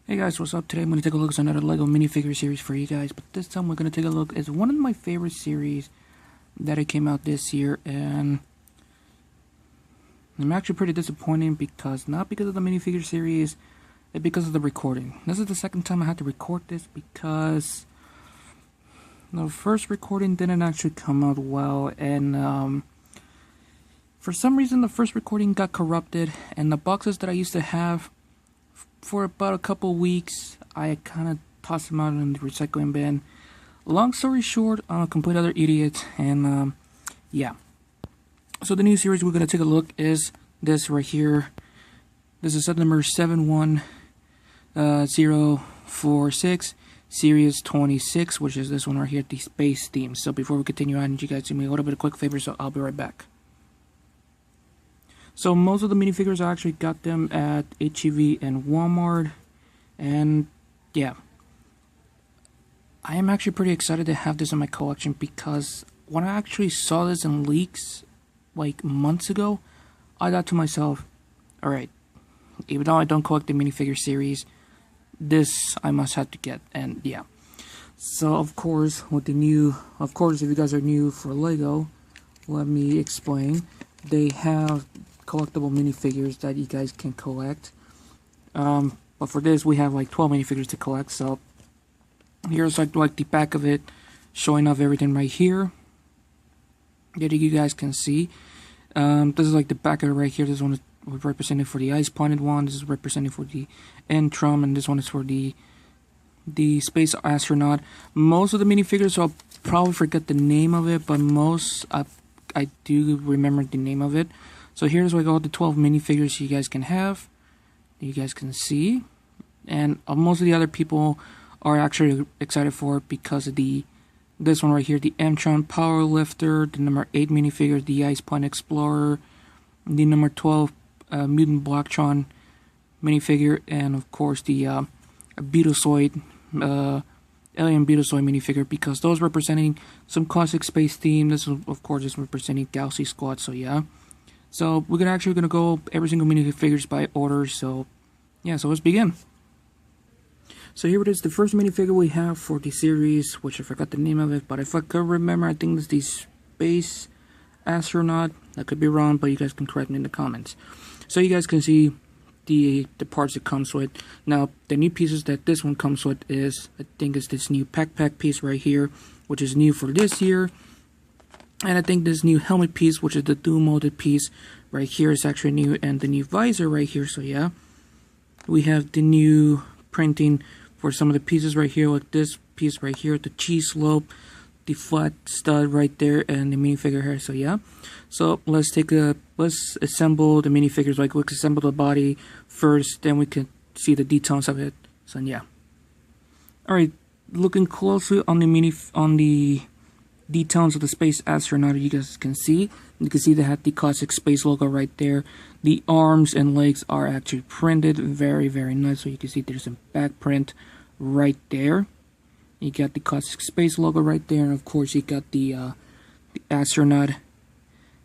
Hey guys, what's up? Today I'm going to take a look at another LEGO minifigure series for you guys, but this time we're going to take a look at one of my favorite series that it came out this year, and I'm actually pretty disappointed because, not because of the minifigure series, but because of the recording. This is the second time I had to record this because the first recording didn't actually come out well, and for some reason the first recording got corrupted, and the boxes that I used to have for about a couple weeks, I kind of tossed them out in the recycling bin. Long story short, I'm a complete other idiot, and yeah. So the new series we're going to take a look is this right here. This is set number 71046, series 26, which is this one right here, the space theme. So before we continue, I need you guys to do me a little bit of quick favor, so I'll be right back. So most of the minifigures, I actually got them at HEV and Walmart, and yeah, I am actually pretty excited to have this in my collection because when I actually saw this in leaks like months ago, I thought to myself, alright, even though I don't collect the minifigure series, this I must have to get. And yeah, so of course with the new, if you guys are new for LEGO, let me explain. They have collectible minifigures that you guys can collect, but for this we have like 12 minifigures to collect. So here's like the back of it, showing off everything right here that you guys can see. This is like the back of it right here. This one is represented for the ice pointed one, this is represented for the Entrum, and this one is for the space astronaut. Most of the minifigures, I'll probably forget the name of it, but most I do remember the name of it. So here's like all the 12 minifigures you guys can have, you guys can see, and most of the other people are actually excited for it because of this one right here, the Entron Powerlifter, the number 8 minifigure, the Ice Point Explorer, the number 12 Mutant Blacktron minifigure, and of course the Beetlesoid, Alien Beetlesoid minifigure, because those representing some classic space theme. This of course is representing Galaxy Squad. So yeah. So we're gonna go every single minifigures by order. So yeah, so let's begin. So here it is, the first minifigure we have for the series, which I forgot the name of it, but if I could remember, I think it's the Space Astronaut. I could be wrong, but you guys can correct me in the comments. So you guys can see the parts it comes with. Now the new pieces that this one comes with is, I think it's this new backpack piece right here, which is new for this year. And I think this new helmet piece, which is the dual molded piece right here, is actually new, and the new visor right here. So yeah, we have the new printing for some of the pieces right here, like this piece right here, the cheese slope, the flat stud right there, and the minifigure here. So yeah, so let's assemble the minifigures. Like, let's assemble the body first, then we can see the details of it. So yeah, all right, looking closely on the details of the space astronaut, you guys can see they have the classic space logo right there. The arms and legs are actually printed very, very nice. So you can see there's a back print right there. You got the classic space logo right there, and of course you got the astronaut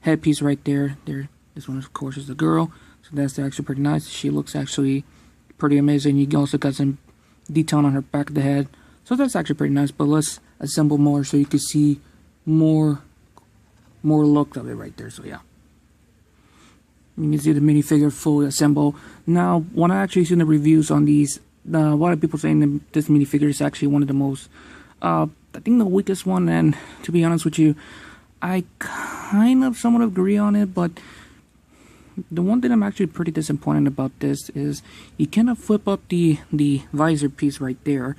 headpiece right there. This one of course is the girl, so that's actually pretty nice. She looks actually pretty amazing. You also got some detail on her back of the head, so that's actually pretty nice. But let's assemble more so you can see more look of it right there. So yeah, you can see the minifigure fully assembled. Now, when I actually seen the reviews on these, a lot of people saying that this minifigure is actually one of the most, I think the weakest one, and to be honest with you, I kind of somewhat agree on it. But the one thing I'm actually pretty disappointed about this is you cannot flip up the visor piece right there.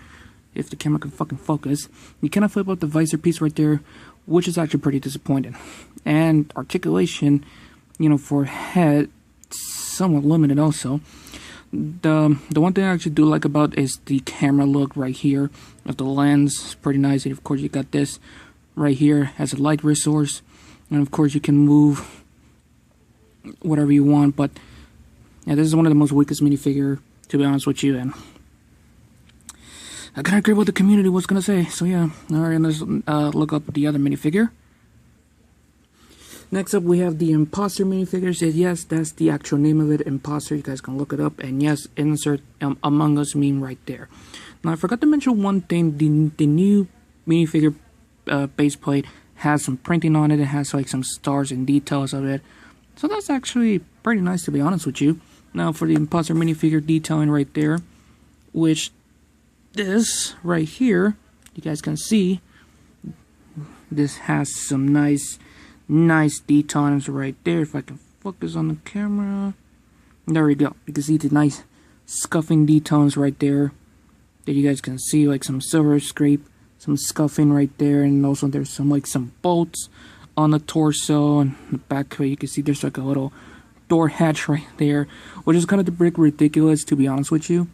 If the camera can fucking focus, you cannot flip up the visor piece right there, which is actually pretty disappointing. And articulation, you know, for head, somewhat limited also. The one thing I actually do like about is the camera look right here of the lens. It's pretty nice. And of course you got this right here as a light resource, and of course you can move whatever you want. But yeah, this is one of the most weakest minifigure, to be honest with you, and I kind of agree with the community was gonna say. So yeah, alright, let's look up the other minifigure. Next up, we have the Imposter minifigures. Yes, that's the actual name of it, Imposter. You guys can look it up. And yes, insert Among Us meme right there. Now, I forgot to mention one thing. The new minifigure base plate has some printing on it. It has like some stars and details of it. So that's actually pretty nice, to be honest with you. Now, for the Imposter minifigure detailing right there, which this right here, you guys can see, this has some nice details right there. If I can focus on the camera, there we go. You can see the nice scuffing details right there that you guys can see, like some silver scrape, some scuffing right there, and also there's some bolts on the torso and the back. You can see there's like a little door hatch right there, which is kind of ridiculous, to be honest with you.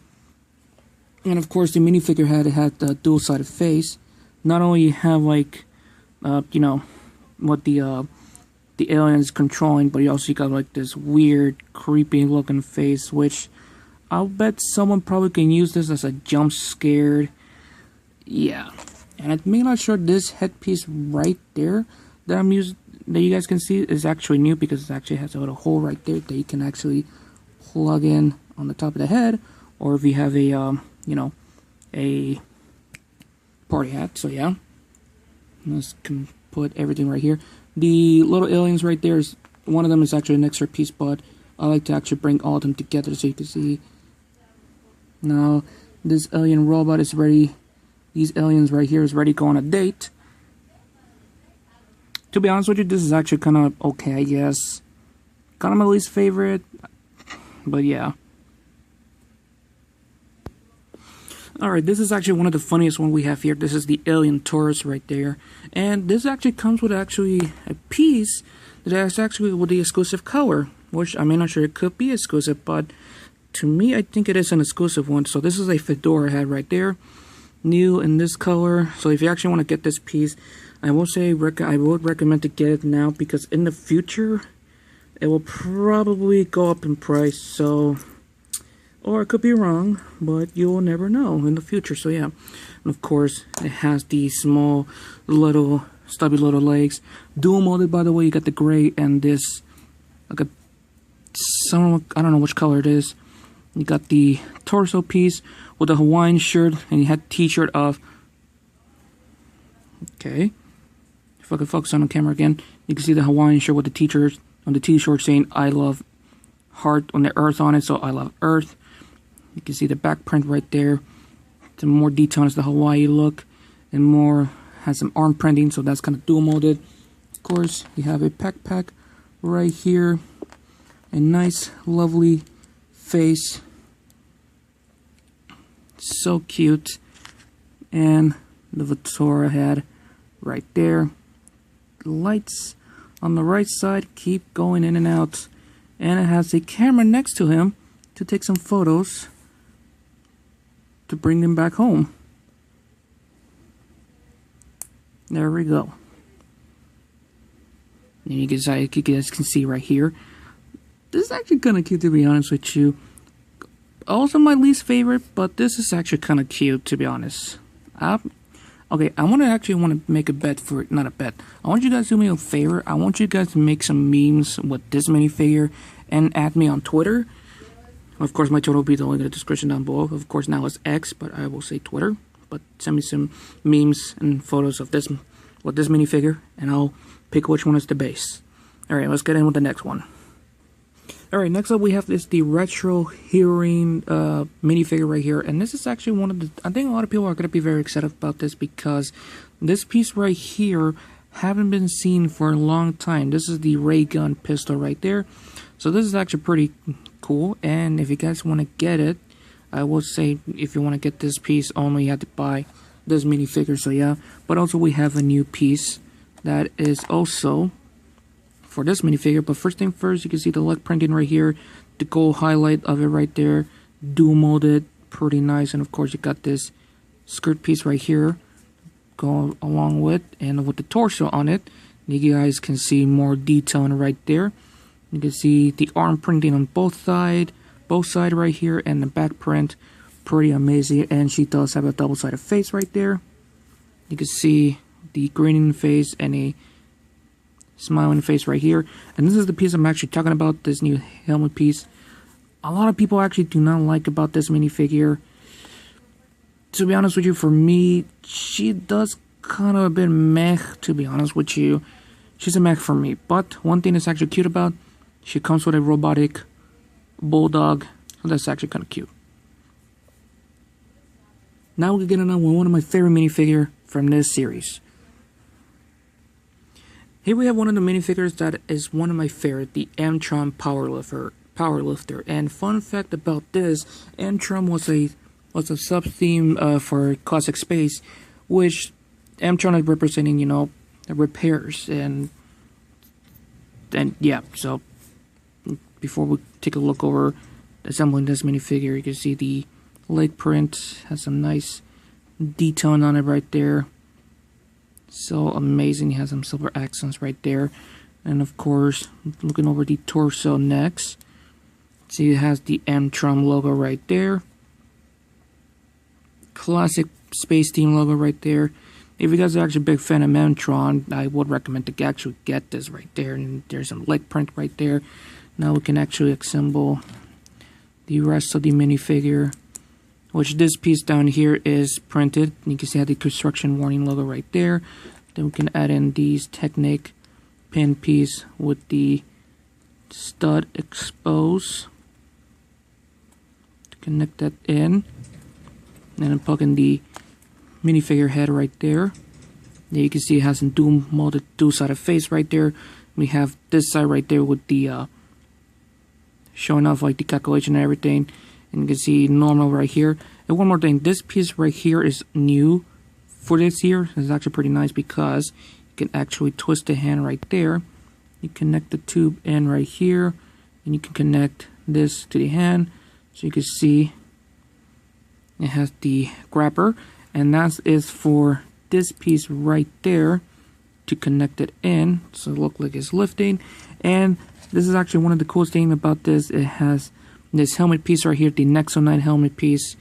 And of course, the minifigure had the dual-sided face. Not only you have like, you know, what the alien is controlling, but you also got like this weird, creepy looking face, which I'll bet someone probably can use this as a jump scare. Yeah, and I'm not sure this headpiece right there that I'm using, that you guys can see, is actually new, because it actually has a little hole right there that you can actually plug in on the top of the head, or if you have a you know, a party hat. So yeah, let's put everything right here. The little aliens right there, is one of them is actually an extra piece, but I like to actually bring all of them together so you can see. Now this alien robot is ready. These aliens right here is ready to go on a date. To be honest with you, this is actually kind of okay, I guess. Kind of my least favorite, but yeah. Alright, this is actually one of the funniest one we have here. This is the alien Taurus right there. And this actually comes with actually a piece that is actually with the exclusive color, which I'm not sure it could be exclusive, but to me, I think it is an exclusive one. So this is a fedora hat right there, new in this color. So if you actually want to get this piece, I will say I would recommend to get it now, because in the future, it will probably go up in price. So, or I could be wrong, but you will never know in the future. So yeah, and of course it has these small little stubby little legs, dual molded, by the way. You got the gray and this like a I don't know which color it is. You got the torso piece with the Hawaiian shirt, and you had t-shirt of, okay, if I could focus on the camera again, you can see the Hawaiian shirt with the t-shirt on the t-shirt saying I love heart on the earth on it, so I love earth. You can see the back print right there. Some more detail on the Hawaii look, and more has some arm printing, so that's kind of dual molded. Of course, you have a backpack right here, a nice, lovely face, so cute, and the Fedora head right there. The lights on the right side keep going in and out, and it has a camera next to him to take some photos to bring them back home. There we go. And you guys can see right here, this is actually kind of cute, to be honest with you. Also my least favorite, but this is actually kind of cute, to be honest. Okay, I want to make a bet for it. Not a bet. I want you guys to do me a favor. I want you guys to make some memes with this minifigure and add me on Twitter. Of course, my Twitter will be the link in the description down below. Of course, now it's X, but I will say Twitter. But send me some memes and photos of this with this minifigure, and I'll pick which one is the base. Alright, let's get in with the next one. Alright, next up we have the retro hearing minifigure right here. And this is actually one of the, I think a lot of people are going to be very excited about this, because this piece right here haven't been seen for a long time. This is the ray gun pistol right there. So this is actually pretty cool, and if you guys want to get it, I will say if you want to get this piece only, you have to buy this minifigure. So yeah, but also we have a new piece that is also for this minifigure. But first thing first, you can see the leg printing right here, the gold highlight of it right there, dual molded, pretty nice. And of course you got this skirt piece right here go along with, and with the torso on it, you guys can see more detail right there. You can see the arm printing on both side right here, and the back print, pretty amazing. And she does have a double-sided face right there. You can see the grinning face and a smiling face right here. And this is the piece I'm actually talking about, this new helmet piece. A lot of people actually do not like about this minifigure. To be honest with you, for me, she does kind of a bit meh, to be honest with you. She's a meh for me. But one thing that's actually cute about, she comes with a robotic bulldog. So that's actually kind of cute. Now we're getting on with one of my favorite minifigure from this series. Here we have one of the minifigures that is one of my favorite, the Amtron Powerlifter. And fun fact about this, Amtron was a sub-theme for Classic Space, which Amtron is representing, you know, repairs and yeah. So before we take a look over assembling this minifigure, you can see the leg print has some nice detailing on it right there. So amazing. It has some silver accents right there. And of course, looking over the torso next, see it has the Amtron logo right there. Classic space team logo right there. If you guys are actually a big fan of Amtron, I would recommend to actually get this right there. And there's some leg print right there. Now we can actually assemble the rest of the minifigure, which this piece down here is printed. You can see how the construction warning logo right there. Then we can add in these Technic pin piece with the stud expose to connect that in. And then plug in the minifigure head right there. There you can see it has a dual-sided face right there. We have this side right there with the showing off like the calculation and everything. And you can see normal right here. And one more thing, this piece right here is new for this year. It's actually pretty nice because you can actually twist the hand right there. You connect the tube in right here, and you can connect this to the hand. So you can see it has the grabber, and that is for this piece right there to connect it in. So it looks like it's lifting. And this is actually one of the coolest things about this. It has this helmet piece right here, the Nexo 9 helmet piece,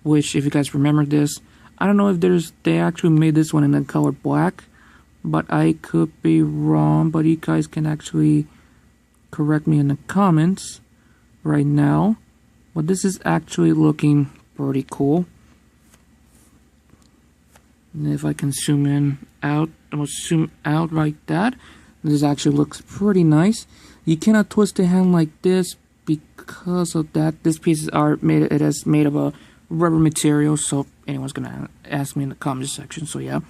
which if you guys remember this, I don't know if they actually made this one in the color black, but I could be wrong, but you guys can actually correct me in the comments right now. But this is actually looking pretty cool. And if I can zoom in out, I'm gonna zoom out like that. This actually looks pretty nice. You cannot twist the hand like this because of that. This piece it is made of a rubber material, so anyone's gonna ask me in the comments section. So yeah,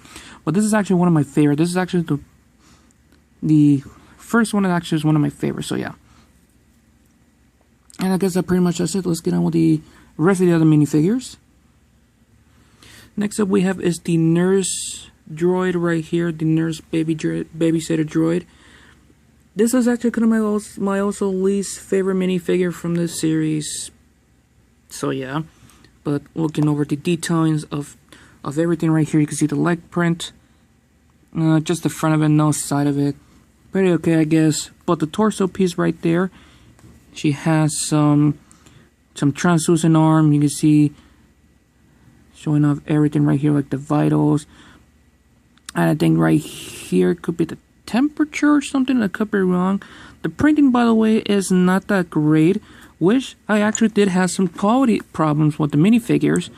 but this is actually one of my favorite. This is actually the first one that actually is one of my favorites. So yeah, and I guess that pretty much that's it. Let's get on with the rest of the other minifigures. Next up we have is the nurse droid right here, the nurse babysitter droid. This is actually kind of my also least favorite minifigure from this series. So yeah, but looking over the details of everything right here, you can see the leg print, just the front of it, no side of it. Pretty okay, I guess. But the torso piece right there, she has some translucent arm. You can see showing off everything right here, like the vitals. And I think right here could be the temperature or something. I could be wrong. The printing, by the way, is not that great, which I actually did have some quality problems with the minifigures,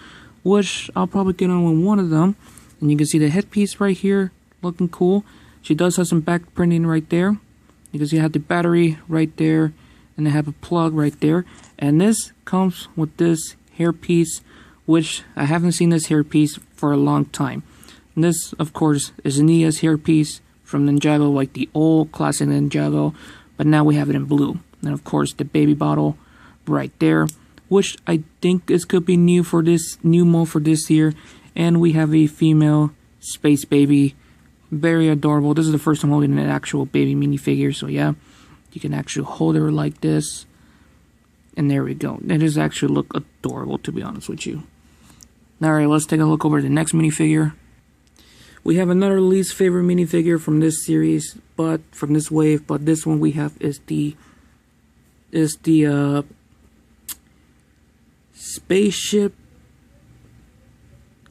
which I'll probably get on with one of them. And you can see the headpiece right here looking cool. She does have some back printing right there. You can see I have the battery right there, and I have a plug right there. And this comes with this hairpiece, which I haven't seen this hairpiece for a long time. And this, of course, is Nia's hairpiece from Ninjago, like the old classic Ninjago, but now we have it in blue. And of course, the baby bottle right there, which I think this could be new for this new mold for this year. And we have a female space baby, very adorable. This is the first time holding an actual baby minifigure, so yeah, you can actually hold her like this. And there we go. It does actually look adorable, to be honest with you. Alright, let's take a look over the next minifigure. We have another least favorite minifigure from this series, but from this wave, but this one we have is the Spaceship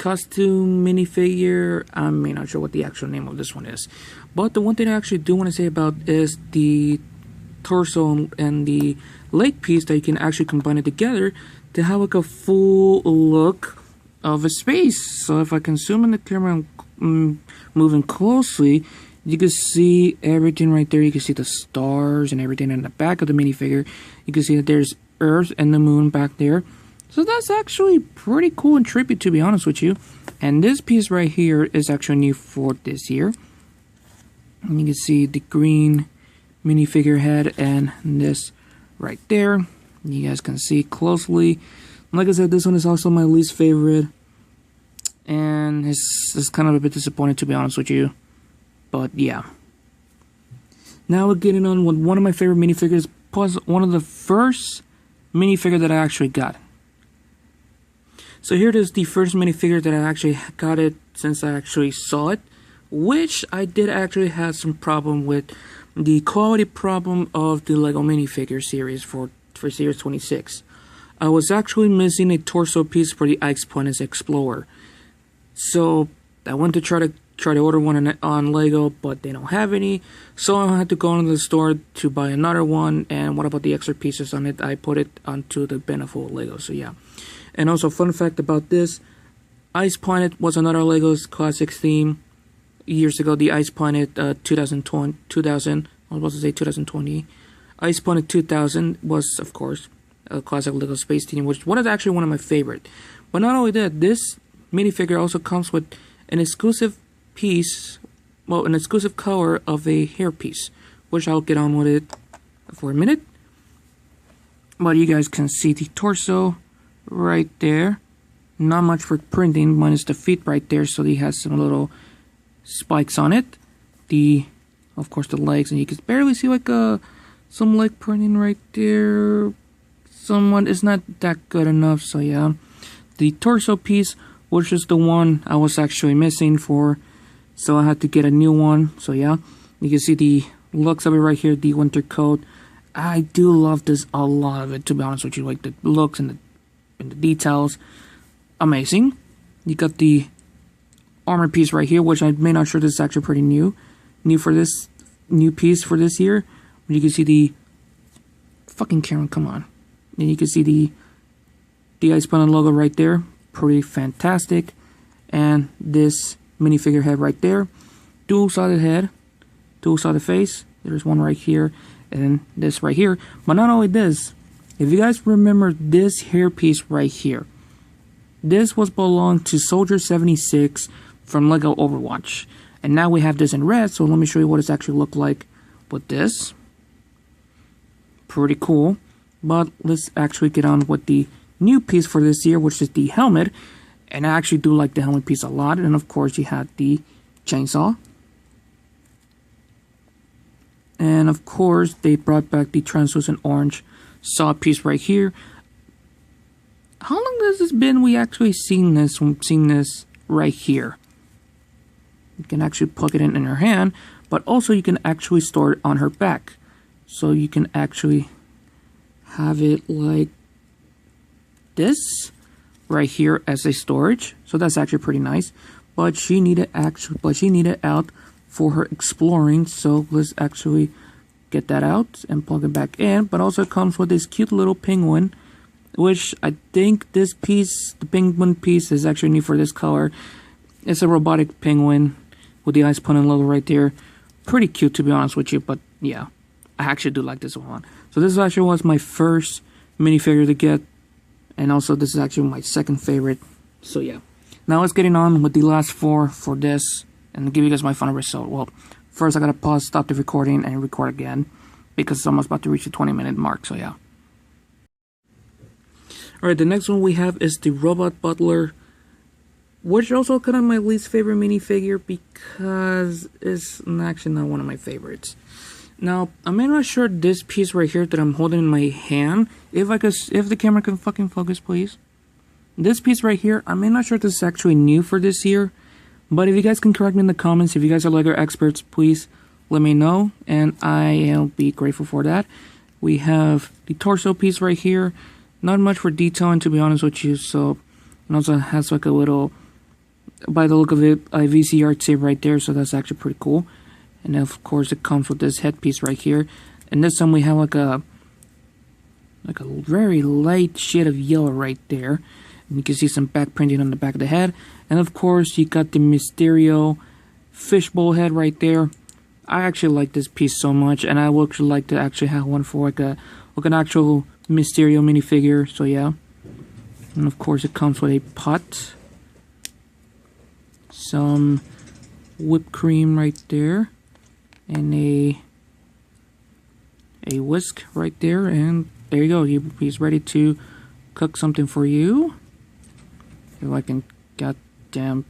Costume minifigure. I'm not sure what the actual name of this one is. But the one thing I actually do want to say about is the torso and the leg piece that you can actually combine it together to have like a full look of a space. So if I can zoom in the camera and moving closely, you can see everything right there. You can see the stars and everything in the back of the minifigure. You can see that there's Earth and the moon back there. So that's actually pretty cool and trippy, to be honest with you. And this piece right here is actually new for this year. And you can see the green minifigure head and this right there. You guys can see closely. Like I said, this one is also my least favorite. And it's kind of a bit disappointing, to be honest with you. But yeah. Now we're getting on with one of my favorite minifigures, plus one of the first minifigure that I actually got. So here it is, the first minifigure that I actually got it since I actually saw it, which I did actually have some problem with the quality problem of the Lego minifigure series for series 26. I was actually missing a torso piece for the Ice Planet Explorer. So I went to try to order one on Lego, but they don't have any. So I had to go into the store to buy another one. And what about the extra pieces on it? I put it onto the bin of Lego. So yeah. And also, fun fact about this: Ice Planet was another Lego's classic theme years ago. The Ice Planet 2020. I was about to say 2020. Ice Planet 2000 was, of course, a classic Lego space theme, which was actually one of my favorite. But not only that, this minifigure also comes with an exclusive piece, well, an exclusive color of a hairpiece, which I'll get on with it for a minute. But you guys can see the torso right there. Not much for printing, minus the feet right there, so he has some little spikes on it. Of course, the legs, and you can barely see like some leg printing right there. Someone is not that good enough, so yeah. The torso piece, which is the one I was actually missing for, so I had to get a new one. So yeah, you can see the looks of it right here, the winter coat. I do love this, a lot of it, to be honest with you. Like the looks and the details, amazing. You got the armor piece right here, which I'm not sure this is actually pretty new for this new piece for this year. You can see the fucking camera, come on. And you can see the Ice Planet logo right there, pretty fantastic. And this minifigure head right there, dual-sided head, dual-sided face. There's one right here, and this right here. But not only this, if you guys remember this hairpiece right here, this was belonged to Soldier 76 from Lego Overwatch. And now we have this in red, so let me show you what it's actually look like with this. Pretty cool. But let's actually get on with the new piece for this year, which is the helmet. And I actually do like the helmet piece a lot. And of course, you had the chainsaw. And of course, they brought back the translucent orange saw piece right here. How long has this been we actually seen this right here? You can actually plug it in her hand, but also you can actually store it on her back. So you can actually have it like this right here as a storage. So that's actually pretty nice. But she needed out for her exploring. So let's actually get that out and plug it back in. But also it comes with this cute little penguin, which I think this piece, the penguin piece, is actually new for this color. It's a robotic penguin with the Ice Planet logo right there. Pretty cute, to be honest with you, but yeah, I actually do like this one. So this actually was my first minifigure to get, and also this is actually my second favorite. So yeah, now let's get on with the last four for this, and give you guys my final result. Well, first I gotta pause, stop the recording, and record again, because it's almost about to reach the 20-minute mark, so yeah. Alright, the next one we have is the Robot Butler, which is also kind of my least favorite minifigure because it's actually not one of my favorites. Now, I'm not sure this piece right here that I'm holding in my hand, if the camera can fucking focus, please. This piece right here, I'm not sure if this is actually new for this year, but if you guys can correct me in the comments, if you guys are Lego experts, please let me know, and I'll be grateful for that. We have the torso piece right here. Not much for detailing, to be honest with you, so it also has like a little by the look of it, a VCR tape right there, so that's actually pretty cool. And of course, it comes with this headpiece right here. And this time we have like a very light shade of yellow right there. And you can see some back printing on the back of the head. And of course, you got the Mysterio fishbowl head right there. I actually like this piece so much, and I would actually like to actually have one for like an actual Mysterio minifigure. So yeah. And of course, it comes with a pot, some whipped cream right there, and a whisk right there, and there you go. He's ready to cook something for you. If I can, goddamn.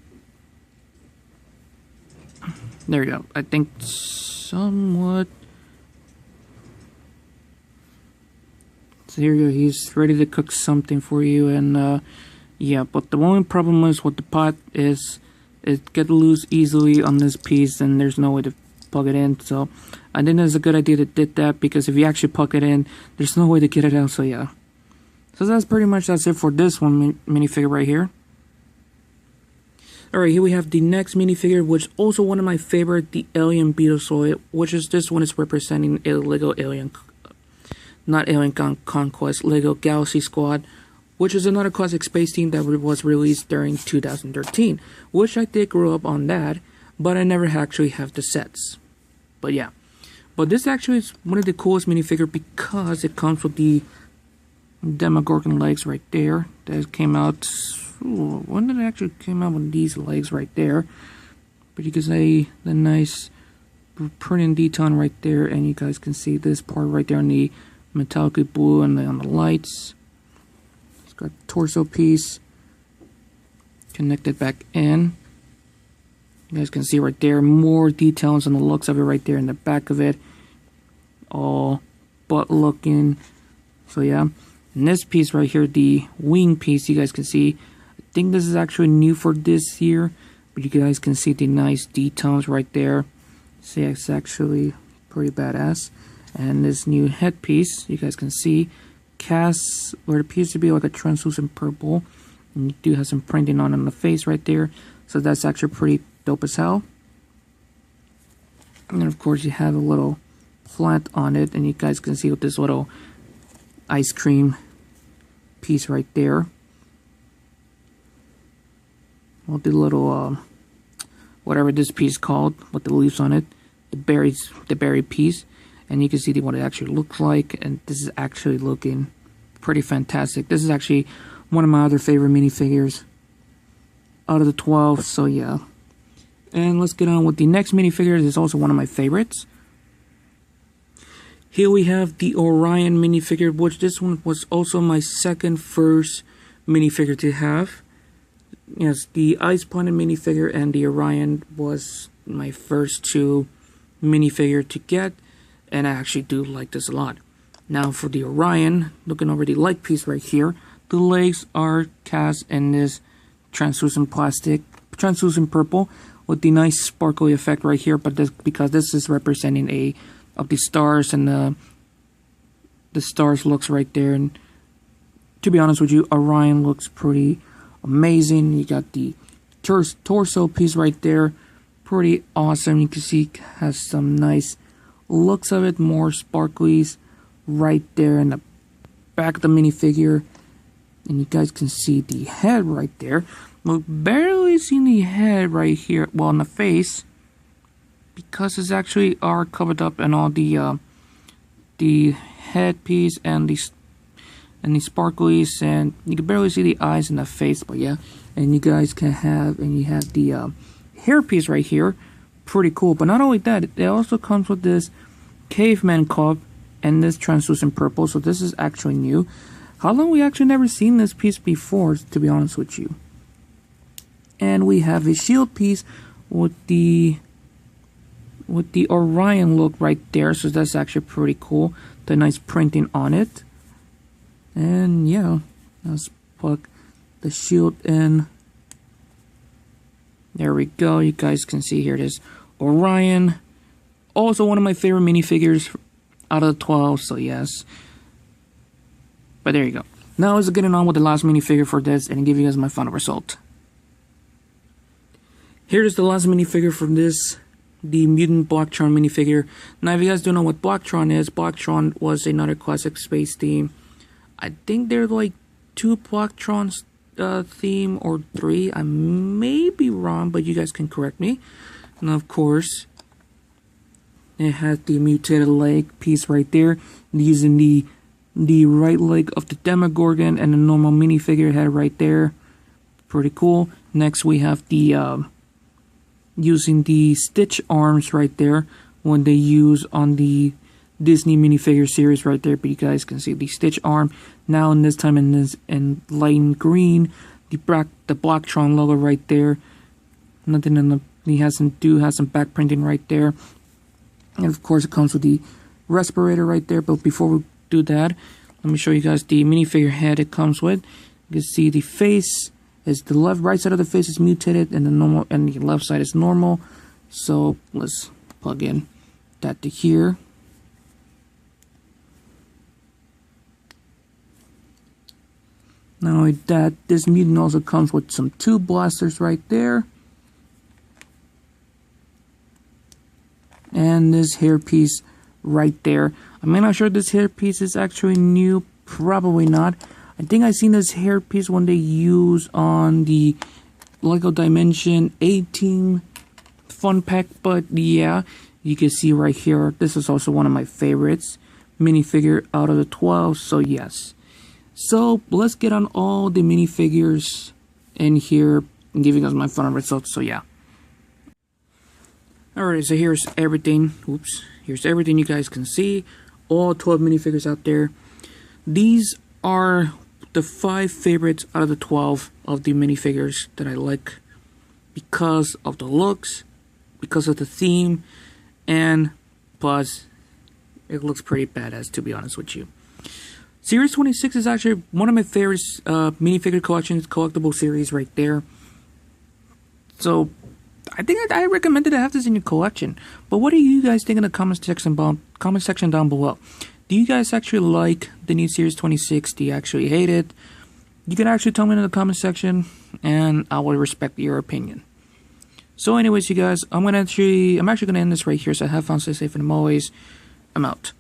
There you go. I think somewhat. So here you go. He's ready to cook something for you, and yeah. But the only problem is with the pot is it gets loose easily on this piece, and there's no way to plug it in. So I think it's a good idea that did that, because if you actually plug it in, there's no way to get it out. So yeah. So that's it for this one minifigure right here. Alright, here we have the next minifigure, which is also one of my favorite, the Alien Beetlesoid, which is this one is representing a Lego Alien, not Alien Conquest, Lego Galaxy Squad, which is another classic space team that was released during 2013, which I did grow up on that, but I never actually have the sets. But yeah. But this actually is one of the coolest minifigure because it comes with the Demogorgon legs right there. That came out... Ooh, when did it actually came out with these legs right there? But you can see the nice printing detail right there, and you guys can see this part right there on the metallic blue and on the lights. It's got a torso piece connected back in. You guys can see right there more details on the looks of it right there in the back of it. All butt looking. So yeah. And this piece right here, the wing piece, you guys can see. I think this is actually new for this year, but you guys can see the nice details right there. See, it's actually pretty badass. And this new headpiece, you guys can see, casts where it appears to be like a translucent purple, and you do have some printing on the face right there, so that's actually pretty dope as hell. And then of course you have a little plant on it, and you guys can see with this little ice cream piece right there. Well, the little whatever this piece called with the leaves on it, the berry piece, and you can see what it actually looks like, and this is actually looking pretty fantastic. This is actually one of my other favorite minifigures out of the 12, so yeah. And let's get on with the next minifigure. This is also one of my favorites. Here we have the Orion minifigure, which this one was also my first minifigure to have. Yes, the Ice Planet minifigure and the Orion was my first two minifigure to get, and I actually do like this a lot. Now for the Orion, looking over the leg piece right here, the legs are cast in this translucent purple with the nice sparkly effect right here, but because this is representing of the stars, and the stars looks right there, and to be honest with you, Orion looks pretty amazing. You got the torso piece right there, pretty awesome. You can see it has some nice looks of it, more sparklies right there in the back of the minifigure, and you guys can see the head right there. We're barely seeing the head right here, well, in the face, because it's actually are covered up in all the headpiece and the sparklies, and you can barely see the eyes and the face, but yeah. And you guys can have, and you have the hair piece right here, pretty cool. But not only that, it also comes with this caveman cup and this translucent purple, so this is actually new. How long we actually never seen this piece before, to be honest with you. And we have a shield piece with the Orion look right there, so that's actually pretty cool. The nice printing on it. And yeah, let's plug the shield in. There we go. You guys can see here it is. Orion. Also one of my favorite minifigures out of the 12, so yes. But there you go. Now let's get on with the last minifigure for this and give you guys my final result. Here's the last minifigure from this, the Mutant Blacktron minifigure. Now, if you guys don't know what Blacktron is, Blacktron was another classic space theme. I think there are like 2 Blacktrons theme or 3. I may be wrong, but you guys can correct me. And of course, it has the mutated leg piece right there, using the right leg of the Demogorgon and the normal minifigure head right there. Pretty cool. Next, we have the using the Stitch arms right there, when they use on the Disney minifigure series right there. But you guys can see the Stitch arm now, in this time in light green. The Blacktron logo right there. Nothing in the he has some back printing right there. And of course, it comes with the respirator right there. But before we do that, let me show you guys the minifigure head it comes with. You can see the face is the right side of the face is mutated, and the left side is normal. So let's plug in that to here. Not only that, this mutant also comes with some 2 blasters right there. And this hairpiece right there. I'm not sure this hairpiece is actually new. Probably not. I think I've seen this hairpiece when they use on the Lego Dimension A-Team Fun Pack. But yeah, you can see right here, this is also one of my favorites minifigure out of the 12. So yes. So let's get on all the minifigures in here and give you guys my final results. So yeah. Alright, so here's everything. Here's everything you guys can see. All 12 minifigures out there. These are the 5 favorites out of the 12 of the minifigures that I like because of the looks, because of the theme, and plus it looks pretty badass, to be honest with you. Series 26 is actually one of my favorite minifigure collections, collectible series right there. So I think I recommended to have this in your collection. But what do you guys think in the comment section down below? Do you guys actually like the new Series 26? Do you actually hate it? You can actually tell me in the comment section, and I will respect your opinion. So anyways, you guys, I'm actually gonna end this right here. So have fun, stay safe, and I'm out.